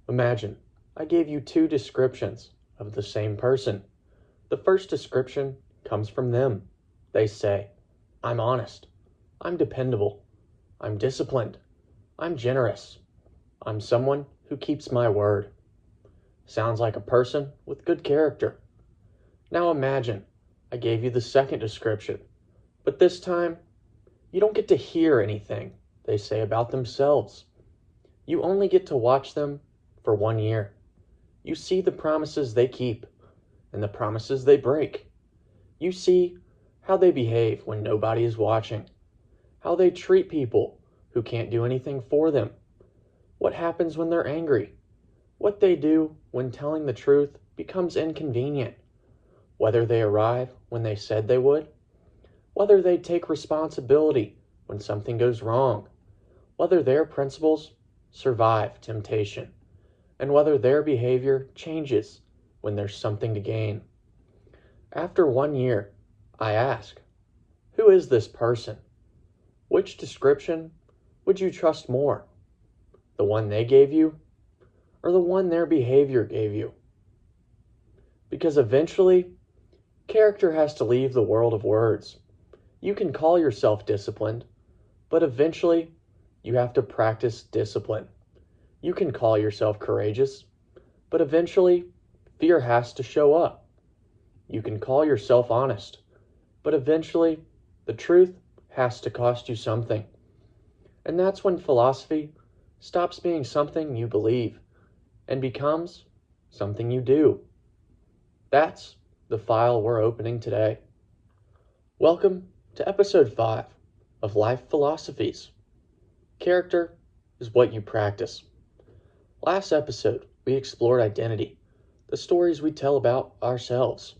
Imagine I gave you two descriptions of the same person. The first description comes from them. They say, I'm honest, I'm dependable, I'm disciplined, I'm generous, I'm someone who keeps my word. Sounds like a person with good character. Now imagine I gave you the second description, but this time you don't get to hear anything they say about themselves. You only get to watch them for 1 year. You see the promises they keep and the promises they break. You see how they behave when nobody is watching, how they treat people who can't do anything for them, what happens when they're angry, what they do when telling the truth becomes inconvenient, whether they arrive when they said they would, whether they take responsibility when something goes wrong, whether their principles survive temptation, and whether their behavior changes when there's something to gain. After 1 year, I ask, who is this person? Which description would you trust more? The one they gave you, or the one their behavior gave you? Because eventually, character has to leave the world of words. You can call yourself disciplined, but eventually, you have to practice discipline. You can call yourself courageous, but eventually, fear has to show up. You can call yourself honest, but eventually, the truth has to cost you something. And that's when philosophy stops being something you believe and becomes something you do. That's the file we're opening today. Welcome to episode 5 of Life Philosophies. Character is what you practice. Last episode, we explored identity, the stories we tell about ourselves.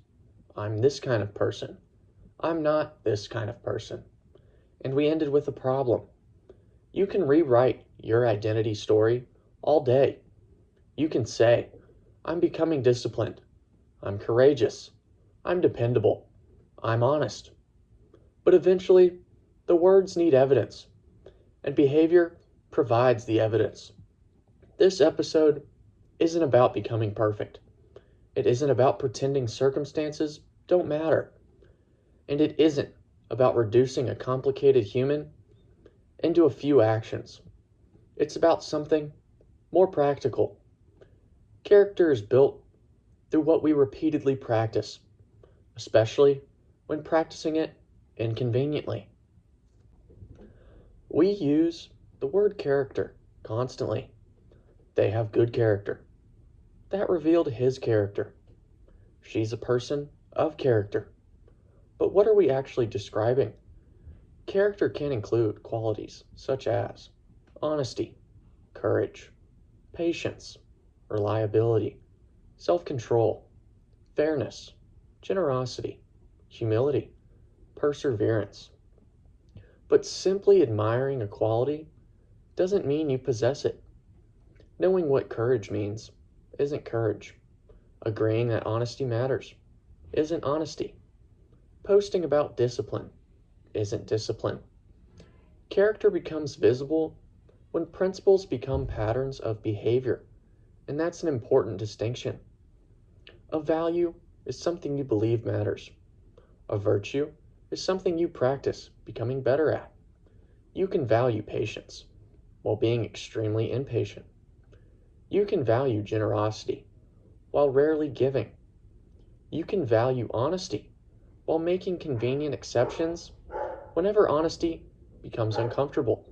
I'm this kind of person. I'm not this kind of person. And we ended with a problem. You can rewrite your identity story all day. You can say, I'm becoming disciplined. I'm courageous. I'm dependable. I'm honest. But eventually, the words need evidence, and behavior provides the evidence. This episode isn't about becoming perfect. It isn't about pretending circumstances don't matter. And it isn't about reducing a complicated human into a few actions. It's about something more practical. Character is built through what we repeatedly practice, especially when practicing it inconveniently. We use the word character constantly. They have good character. That revealed his character. She's a person of character. But what are we actually describing? Character can include qualities such as honesty, courage, patience, reliability, self-control, fairness, generosity, humility, perseverance. But simply admiring a quality doesn't mean you possess it. Knowing what courage means isn't courage. Agreeing that honesty matters isn't honesty. Posting about discipline isn't discipline. Character becomes visible when principles become patterns of behavior, and that's an important distinction. A value is something you believe matters. A virtue is something you practice becoming better at. You can value patience while being extremely impatient. You can value generosity while rarely giving. You can value honesty while making convenient exceptions whenever honesty becomes uncomfortable.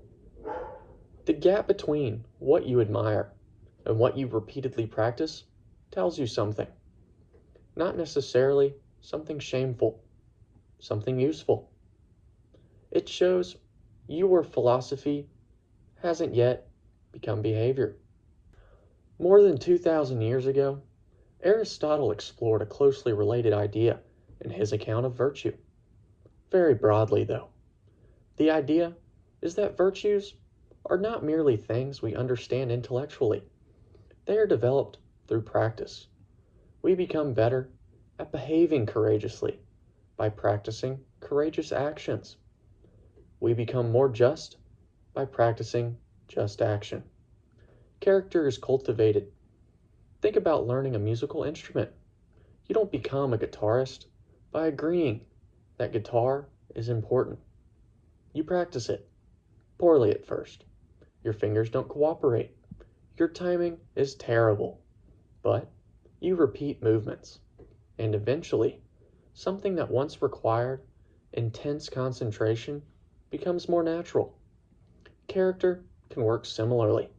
The gap between what you admire and what you repeatedly practice tells you something. Not necessarily something shameful, something useful. It shows your philosophy hasn't yet become behavior. More than 2,000 years ago, Aristotle explored a closely related idea in his account of virtue. Very broadly, though. The idea is that virtues are not merely things we understand intellectually. They are developed through practice. We become better at behaving courageously by practicing courageous actions. We become more just by practicing just action. Character is cultivated Think about learning a musical instrument. You don't become a guitarist by agreeing that guitar is important. You practice it, poorly at first. Your fingers don't cooperate. Your timing is terrible. But you repeat movements, and eventually, something that once required intense concentration becomes more natural. Character can work similarly.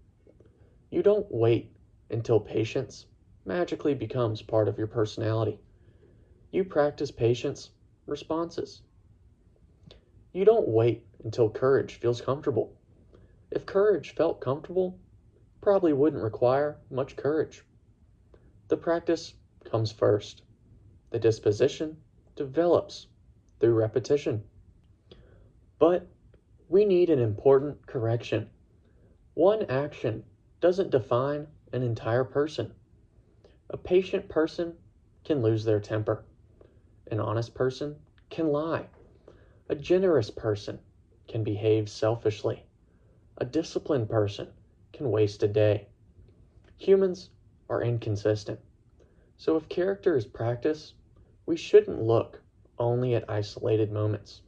You don't wait until patience magically becomes part of your personality. You practice patience responses. You don't wait until courage feels comfortable. If courage felt comfortable, it probably wouldn't require much courage. The practice comes first. The disposition develops through repetition. But we need an important correction. One action doesn't define an entire person. A patient person can lose their temper. An honest person can lie. A generous person can behave selfishly. A disciplined person can waste a day. Humans are inconsistent. So if character is practice, we shouldn't look only at isolated moments.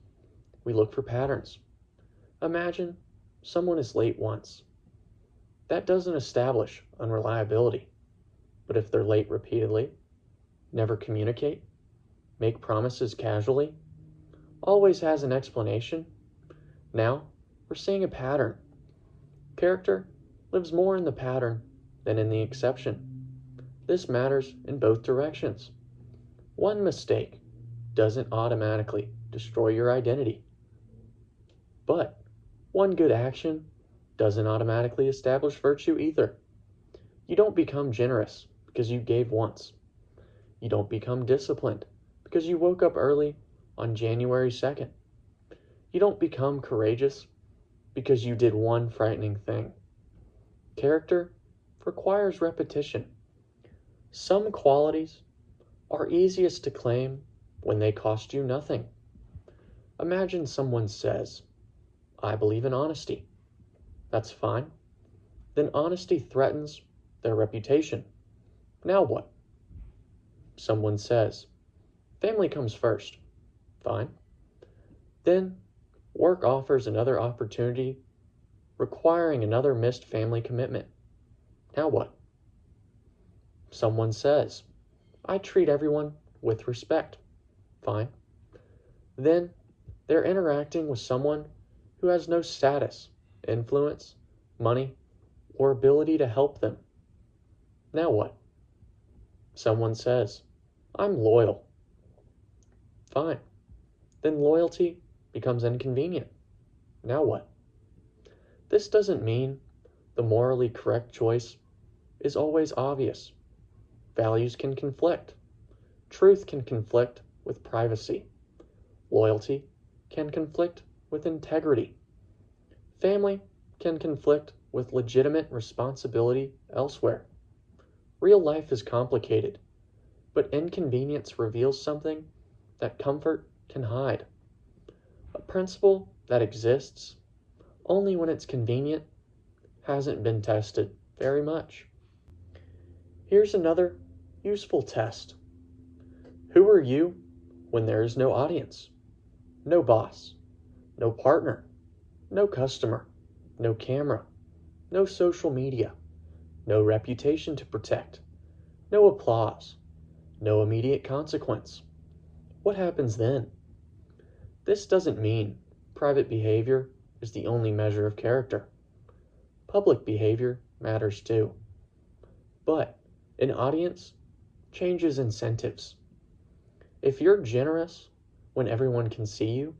We look for patterns. Imagine someone is late once. That doesn't establish unreliability. But if they're late repeatedly, never communicate, make promises casually, always has an explanation, now we're seeing a pattern. Character lives more in the pattern than in the exception. This matters in both directions. One mistake doesn't automatically destroy your identity. But one good action doesn't automatically establish virtue either. You don't become generous because you gave once. You don't become disciplined because you woke up early on January 2nd. You don't become courageous because you did one frightening thing. Character requires repetition. Some qualities are easiest to claim when they cost you nothing. Imagine someone says, I believe in honesty. That's fine. Then honesty threatens their reputation. Now what? Someone says, family comes first. Fine. Then work offers another opportunity requiring another missed family commitment. Now what? Someone says, I treat everyone with respect. Fine. Then they're interacting with someone who has no status, influence, money, or ability to help them. Now what? Someone says, I'm loyal. Fine. Then loyalty becomes inconvenient. Now what? This doesn't mean the morally correct choice is always obvious. Values can conflict. Truth can conflict with privacy. Loyalty can conflict with integrity. Family can conflict with legitimate responsibility elsewhere. Real life is complicated, but inconvenience reveals something that comfort can hide. A principle that exists only when it's convenient hasn't been tested very much. Here's another useful test. Who are you when there is no audience? No boss, no partner, no customer, no camera, no social media, no reputation to protect, no applause, no immediate consequence. What happens then? This doesn't mean private behavior is the only measure of character. Public behavior matters too. But an audience changes incentives. If you're generous when everyone can see you,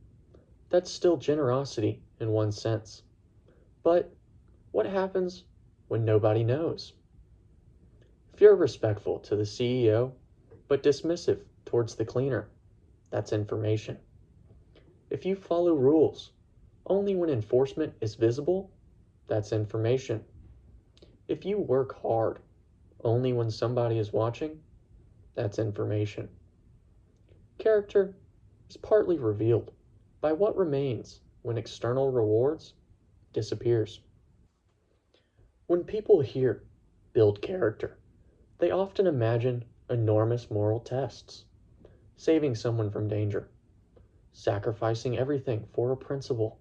that's still generosity in one sense. But what happens when nobody knows? If you're respectful to the CEO, but dismissive towards the cleaner, that's information. If you follow rules only when enforcement is visible, that's information. If you work hard only when somebody is watching, that's information. Character is partly revealed by what remains when external rewards disappears. When people hear build character, They often imagine enormous moral tests, saving someone from danger, sacrificing everything for a principle,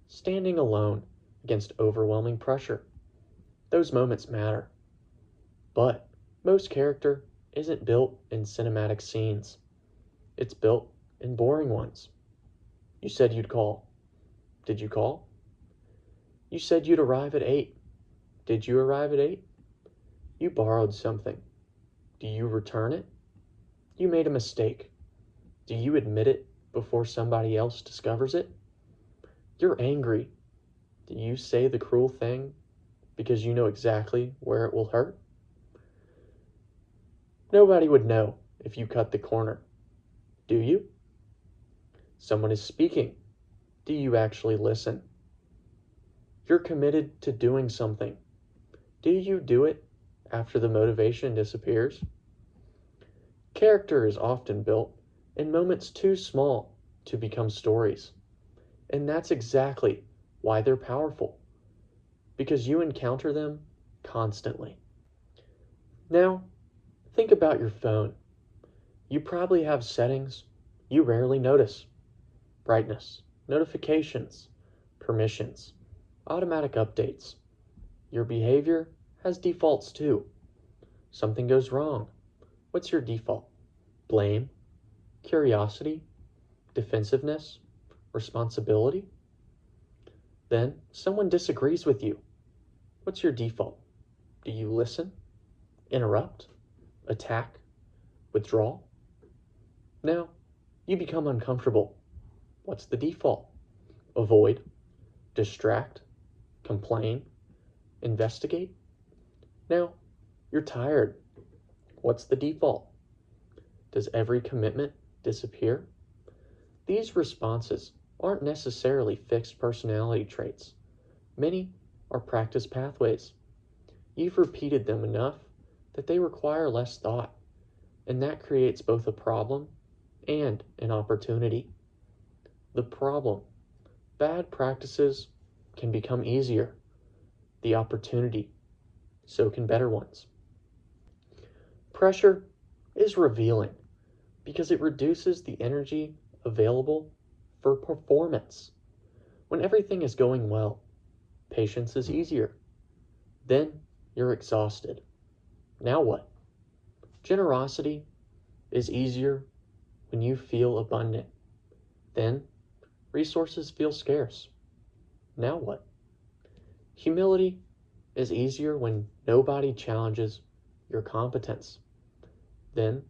standing alone against overwhelming pressure. Those moments matter. But most character isn't built in cinematic scenes. It's built in boring ones. You said you'd call. Did you call? You said you'd arrive at 8. Did you arrive at 8? You borrowed something. Do you return it? You made a mistake. Do you admit it before somebody else discovers it? You're angry. Do you say the cruel thing because you know exactly where it will hurt? Nobody would know if you cut the corner. Do you? Someone is speaking. Do you actually listen? You're committed to doing something. Do you do it after the motivation disappears? Character is often built in moments too small to become stories. And that's exactly why they're powerful. Because you encounter them constantly. Now, think about your phone. You probably have settings you rarely notice. Brightness, notifications, permissions, automatic updates. Your behavior has defaults too. Something goes wrong. What's your default? Blame, curiosity, defensiveness, responsibility? Then someone disagrees with you. What's your default? Do you listen, interrupt, attack, withdraw? Now, you become uncomfortable. What's the default? Avoid, distract, complain, investigate? Now, you're tired. What's the default? Does every commitment disappear? These responses aren't necessarily fixed personality traits. Many are practice pathways. You've repeated them enough that they require less thought, and that creates both a problem and an opportunity. The problem: bad practices can become easier. The opportunity: so can better ones. Pressure is revealing because it reduces the energy available for performance. When everything is going well, patience is easier. Then you're exhausted. Now what? Generosity is easier when you feel abundant. Then resources feel scarce. Now what? Humility is easier when nobody challenges your competence. Then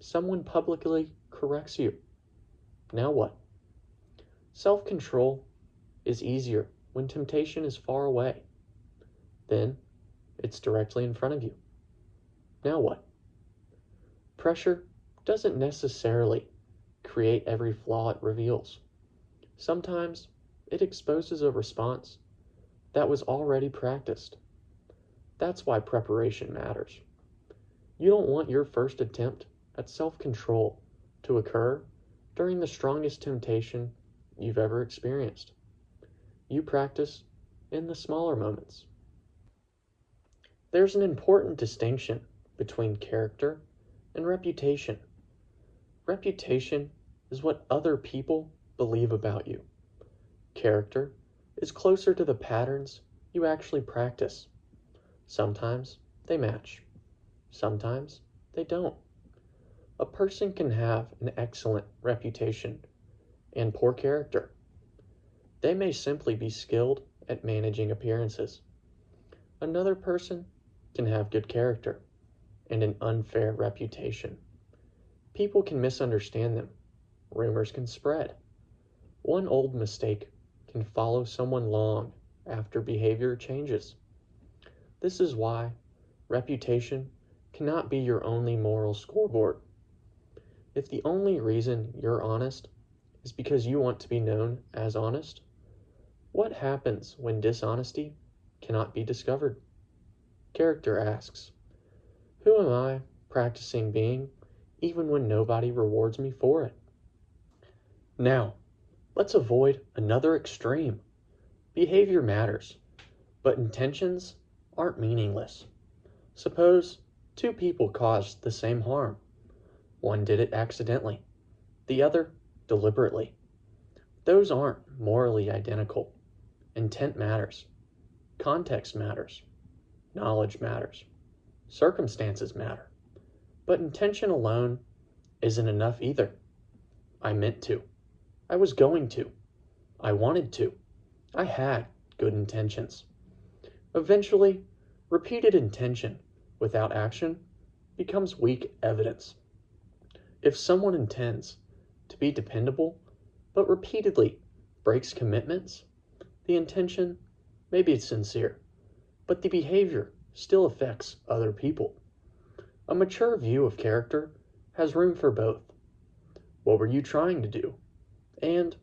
someone publicly corrects you. Now what? Self-control is easier when temptation is far away. Then it's directly in front of you. Now what? Pressure doesn't necessarily create every flaw it reveals. Sometimes it exposes a response that was already practiced. That's why preparation matters. You don't want your first attempt at self-control to occur during the strongest temptation you've ever experienced. You practice in the smaller moments. There's an important distinction between character and reputation. Reputation is what other people believe about you. Character is closer to the patterns you actually practice. Sometimes they match. Sometimes they don't. A person can have an excellent reputation and poor character. They may simply be skilled at managing appearances. Another person can have good character and an unfair reputation. People can misunderstand them. Rumors can spread. One old mistake can follow someone long after behavior changes. This is why reputation cannot be your only moral scoreboard. If the only reason you're honest is because you want to be known as honest, what happens when dishonesty cannot be discovered? Character asks, who am I practicing being even when nobody rewards me for it? Now, let's avoid another extreme. Behavior matters, but intentions aren't meaningless. Suppose Two people caused the same harm. One did it accidentally, the other deliberately. Those aren't morally identical. Intent matters. Context matters. Knowledge matters. Circumstances matter. But intention alone isn't enough either. I meant to. I was going to. I wanted to. I had good intentions. Eventually, repeated intention without action becomes weak evidence. If someone intends to be dependable, but repeatedly breaks commitments, the intention may be sincere, but the behavior still affects other people. A mature view of character has room for both. What were you trying to do? And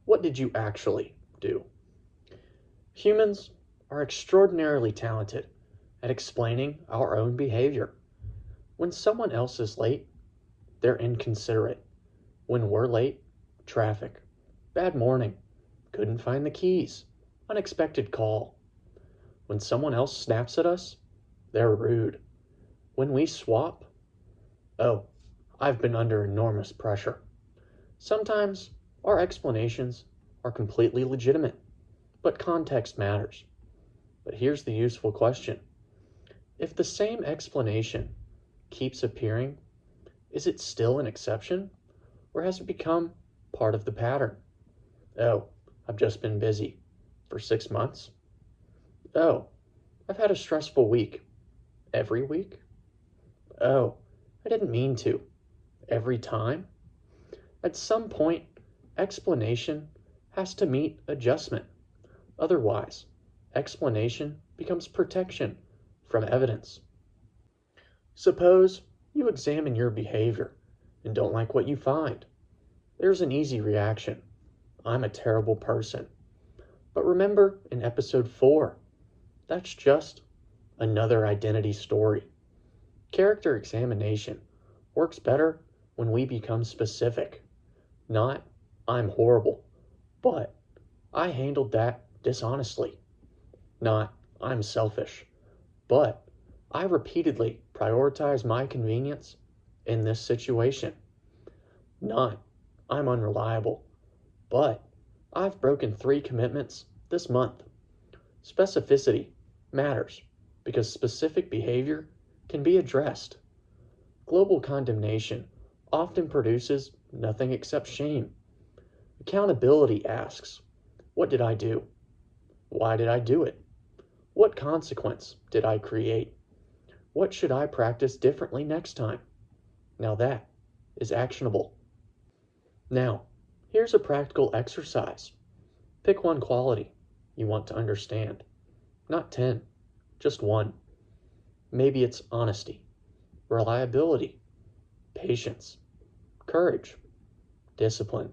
what did you actually do? Humans are extraordinarily talented at explaining our own behavior. When someone else is late, they're inconsiderate. When we're late, traffic, bad morning, couldn't find the keys, unexpected call. When someone else snaps at us, they're rude. When we swap, oh, I've been under enormous pressure. Sometimes our explanations are completely legitimate, but context matters. But here's the useful question. If the same explanation keeps appearing, is it still an exception, or has it become part of the pattern? Oh, I've just been busy. For 6 months? Oh, I've had a stressful week. Every week? Oh, I didn't mean to. Every time? At some point, explanation has to meet adjustment. Otherwise, explanation becomes protection from evidence. Suppose you examine your behavior and don't like what you find. There's an easy reaction. I'm a terrible person. But remember in episode 4, that's just another identity story. Character examination works better when we become specific. Not, I'm horrible, but I handled that dishonestly. Not, I'm selfish, but I repeatedly prioritize my convenience in this situation. Not, I'm unreliable, but I've broken 3 commitments this month. Specificity matters because specific behavior can be addressed. Global condemnation often produces nothing except shame. Accountability asks, what did I do? Why did I do it? What consequence did I create? What should I practice differently next time? Now that is actionable. Now, here's a practical exercise. Pick one quality you want to understand. Not 10, just one. Maybe it's honesty, reliability, patience, courage, discipline,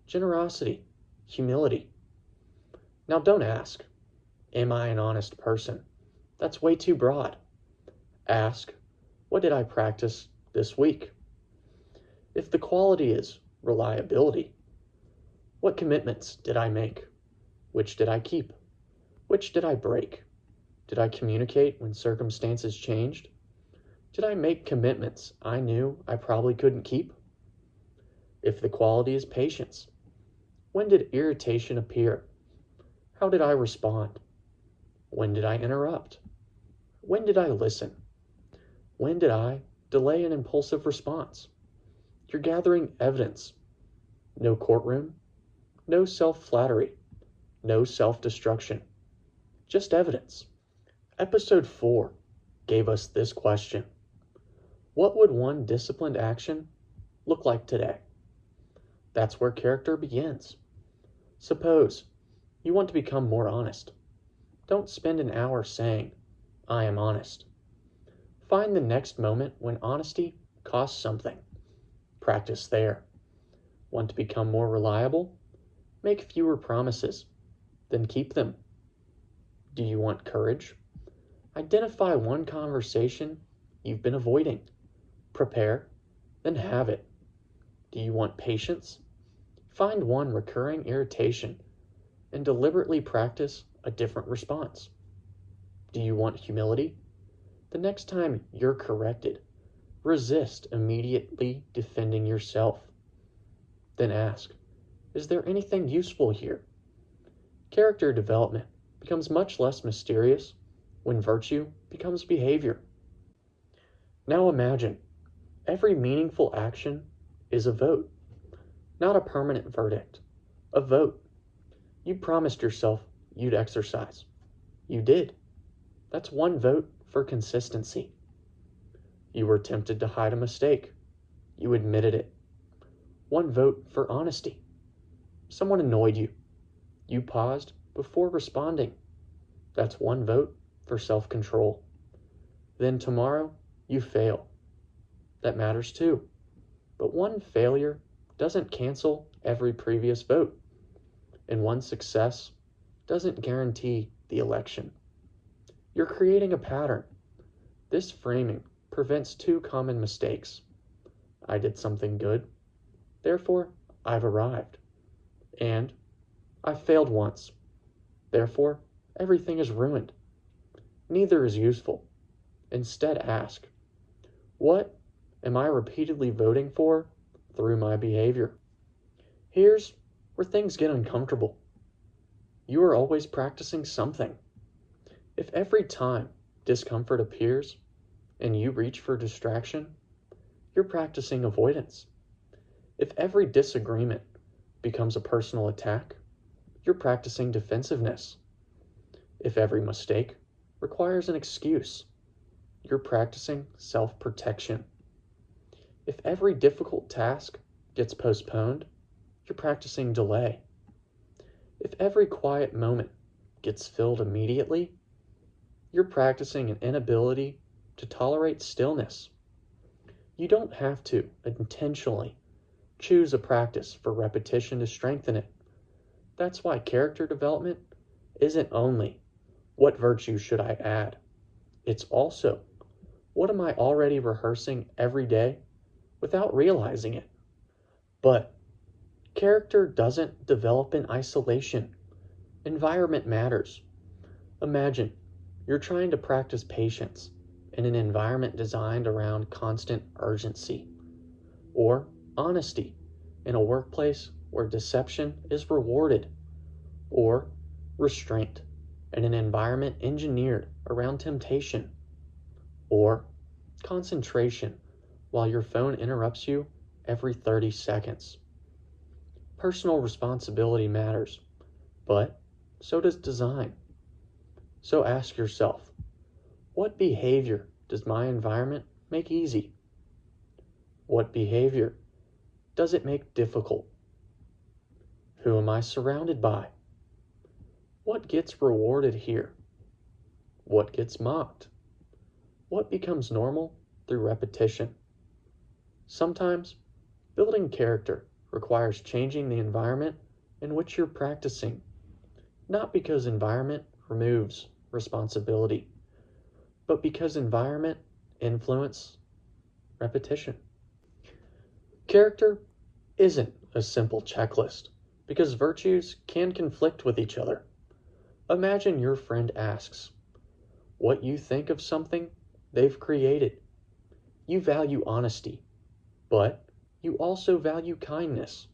generosity, humility. Now don't ask, am I an honest person? That's way too broad. Ask, what did I practice this week? If the quality is reliability, what commitments did I make? Which did I keep? Which did I break? Did I communicate when circumstances changed? Did I make commitments I knew I probably couldn't keep? If the quality is patience, when did irritation appear? How did I respond? When did I interrupt? When did I listen? When did I delay an impulsive response? You're gathering evidence. No courtroom, no self-flattery, no self-destruction, just evidence. Episode 4 gave us this question. What would one disciplined action look like today? That's where character begins. Suppose you want to become more honest. Don't spend an hour saying, I am honest. Find the next moment when honesty costs something. Practice there. Want to become more reliable? Make fewer promises, then keep them. Do you want courage? Identify one conversation you've been avoiding. Prepare, then have it. Do you want patience? Find one recurring irritation and deliberately practice a different response. Do you want humility? The next time you're corrected, resist immediately defending yourself. Then ask, is there anything useful here? Character development becomes much less mysterious when virtue becomes behavior. Now imagine, every meaningful action is a vote, not a permanent verdict. A vote. You promised yourself you'd exercise. You did. That's one vote for consistency. You were tempted to hide a mistake. You admitted it. One vote for honesty. Someone annoyed you. You paused before responding. That's one vote for self-control. Then tomorrow, you fail. That matters too. But one failure doesn't cancel every previous vote. And one success doesn't guarantee the election. You're creating a pattern. This framing prevents two common mistakes. I did something good, therefore I've arrived. And I failed once, therefore everything is ruined. Neither is useful. Instead ask, what am I repeatedly voting for through my behavior? Here's where things get uncomfortable. You are always practicing something. If every time discomfort appears and you reach for distraction, you're practicing avoidance. If every disagreement becomes a personal attack, you're practicing defensiveness. If every mistake requires an excuse, you're practicing self-protection. If every difficult task gets postponed, you're practicing delay. If every quiet moment gets filled immediately, you're practicing an inability to tolerate stillness. You don't have to intentionally choose a practice for repetition to strengthen it. That's why character development isn't only what virtue should I add. It's also what am I already rehearsing every day without realizing it. But character doesn't develop in isolation. Environment matters. Imagine you're trying to practice patience in an environment designed around constant urgency, or honesty in a workplace where deception is rewarded, or restraint in an environment engineered around temptation, or concentration while your phone interrupts you every 30 seconds. Personal responsibility matters, but so does design. So ask yourself, what behavior does my environment make easy? What behavior does it make difficult? Who am I surrounded by? What gets rewarded here? What gets mocked? What becomes normal through repetition? Sometimes, building character requires changing the environment in which you're practicing, not because environment removes responsibility, but because environment influence repetition. Character isn't a simple checklist because virtues can conflict with each other. Imagine your friend asks what you think of something they've created. You value honesty, but you also value kindness.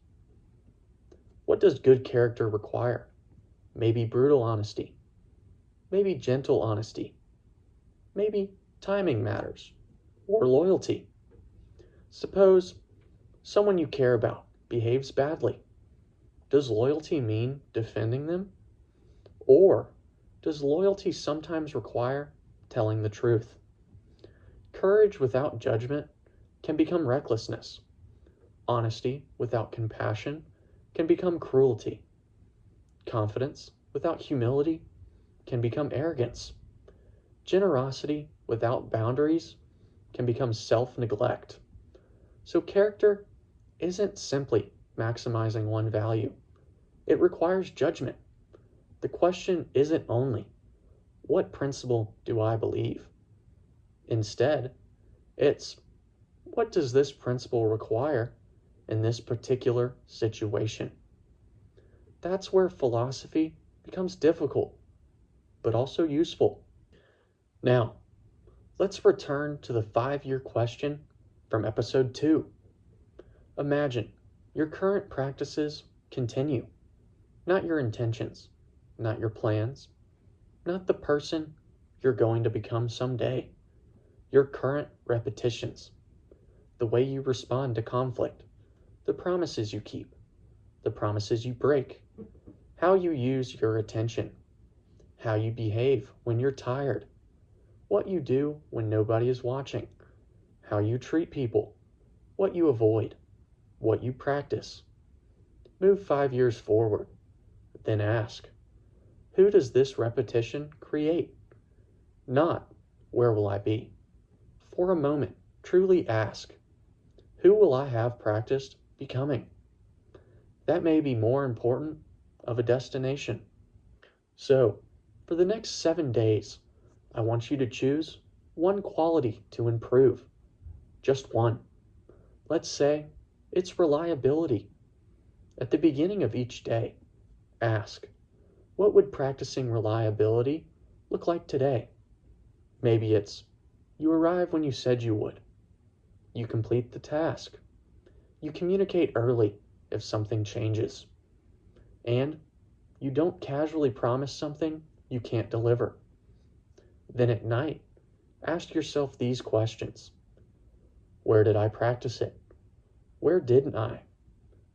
What does good character require? Maybe brutal honesty. Maybe gentle honesty. Maybe timing matters, or loyalty. Suppose someone you care about behaves badly. Does loyalty mean defending them? Or does loyalty sometimes require telling the truth? Courage without judgment can become recklessness. Honesty without compassion can become cruelty. Confidence without humility can become arrogance. Generosity without boundaries can become self-neglect. So character isn't simply maximizing one value. It requires judgment. The question isn't only, what principle do I believe? Instead, it's, what does this principle require in this particular situation? That's where philosophy becomes difficult, but also useful. Now, Let's return to the 5-year question from episode 2. Imagine your current practices continue, not your intentions, not your plans, not the person you're going to become someday. Your current repetitions, the way you respond to conflict, the promises you keep, the promises you break, how you use your attention, how you behave when you're tired, what you do when nobody is watching, how you treat people, what you avoid, what you practice. Move 5 years forward, then ask, who does this repetition create? Not, where will I be? For a moment, truly ask, who will I have practiced becoming? That may be more important of a destination. So, for the next 7 days, I want you to choose one quality to improve. Just one. Let's say it's reliability. At the beginning of each day, ask, what would practicing reliability look like today? Maybe it's, you arrive when you said you would. You complete the task. You communicate early if something changes. And you don't casually promise something you can't deliver. Then at night, ask yourself these questions. Where did I practice it? Where didn't I?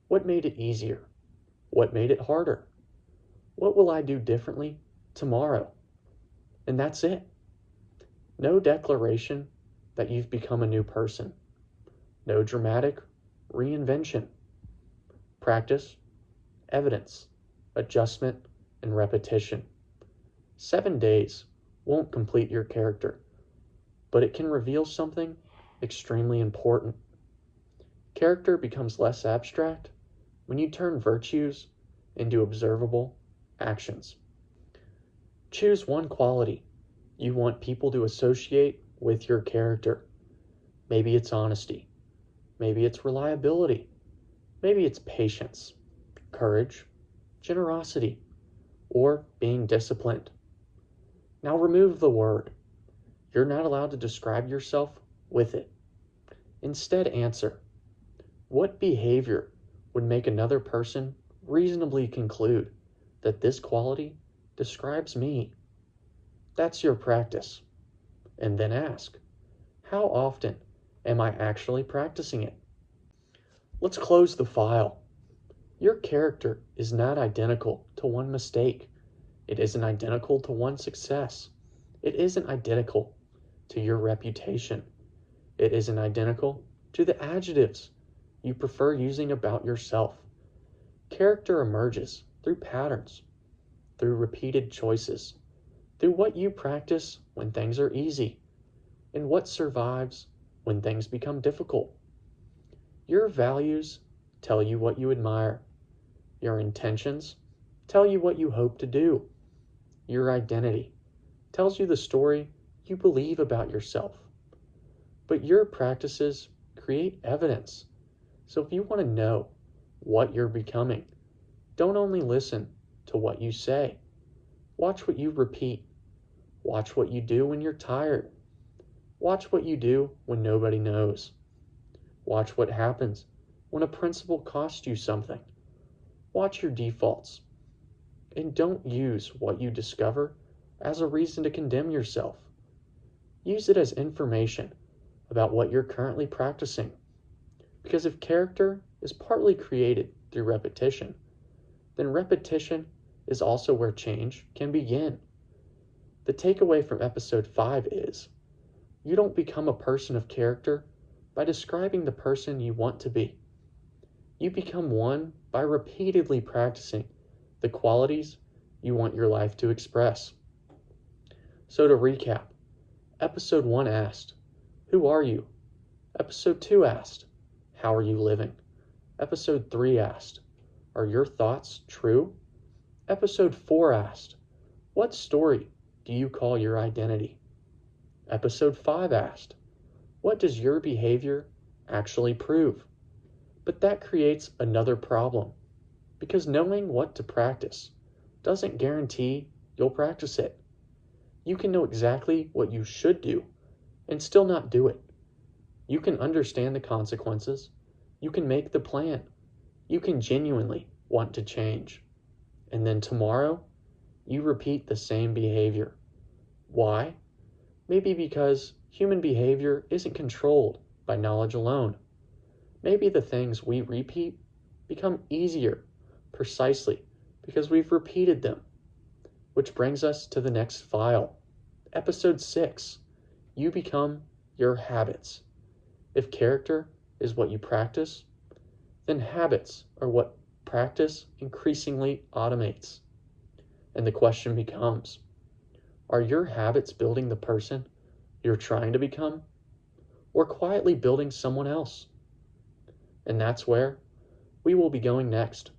What made it easier? What made it harder? What will I do differently tomorrow? And that's it. No declaration that you've become a new person. No dramatic reinvention. Practice, evidence, adjustment, and repetition. 7 days won't complete your character, but it can reveal something extremely important. Character becomes less abstract when you turn virtues into observable actions. Choose one quality you want people to associate with your character. Maybe it's honesty. Maybe it's reliability. Maybe it's patience, courage, generosity, or being disciplined. Now remove the word. You're not allowed to describe yourself with it. Instead, answer, what behavior would make another person reasonably conclude that this quality describes me? That's your practice. And then ask, how often am I actually practicing it? Let's close the file. Your character is not identical to one mistake. It isn't identical to one success. It isn't identical to your reputation. It isn't identical to the adjectives you prefer using about yourself. Character emerges through patterns, through repeated choices, through what you practice when things are easy, and what survives when things become difficult. Your values tell you what you admire. Your intentions tell you what you hope to do. Your identity tells you the story you believe about yourself. But your practices create evidence. So if you want to know what you're becoming, don't only listen to what you say. Watch what you repeat. Watch what you do when you're tired. Watch what you do when nobody knows. Watch what happens when a principle costs you something. Watch your defaults. And don't use what you discover as a reason to condemn yourself. Use it as information about what you're currently practicing. Because if character is partly created through repetition, then repetition is also where change can begin. The takeaway from episode 5 is, you don't become a person of character by describing the person you want to be. You become one by repeatedly practicing the qualities you want your life to express. So to recap, episode 1 asked, who are you? Episode 2 asked, how are you living? Episode 3 asked, are your thoughts true? Episode 4 asked, what story do you call your identity? Episode 5 asked, what does your behavior actually prove? But that creates another problem, because knowing what to practice doesn't guarantee you'll practice it. You can know exactly what you should do, and still not do it. You can understand the consequences. You can make the plan. You can genuinely want to change. And then tomorrow, you repeat the same behavior. Why? Maybe because human behavior isn't controlled by knowledge alone. Maybe the things we repeat become easier precisely because we've repeated them. Which brings us to the next file. Episode 6. You become your habits. If character is what you practice, then habits are what practice increasingly automates. And the question becomes, are your habits building the person you're trying to become, or quietly building someone else? And that's where we will be going next.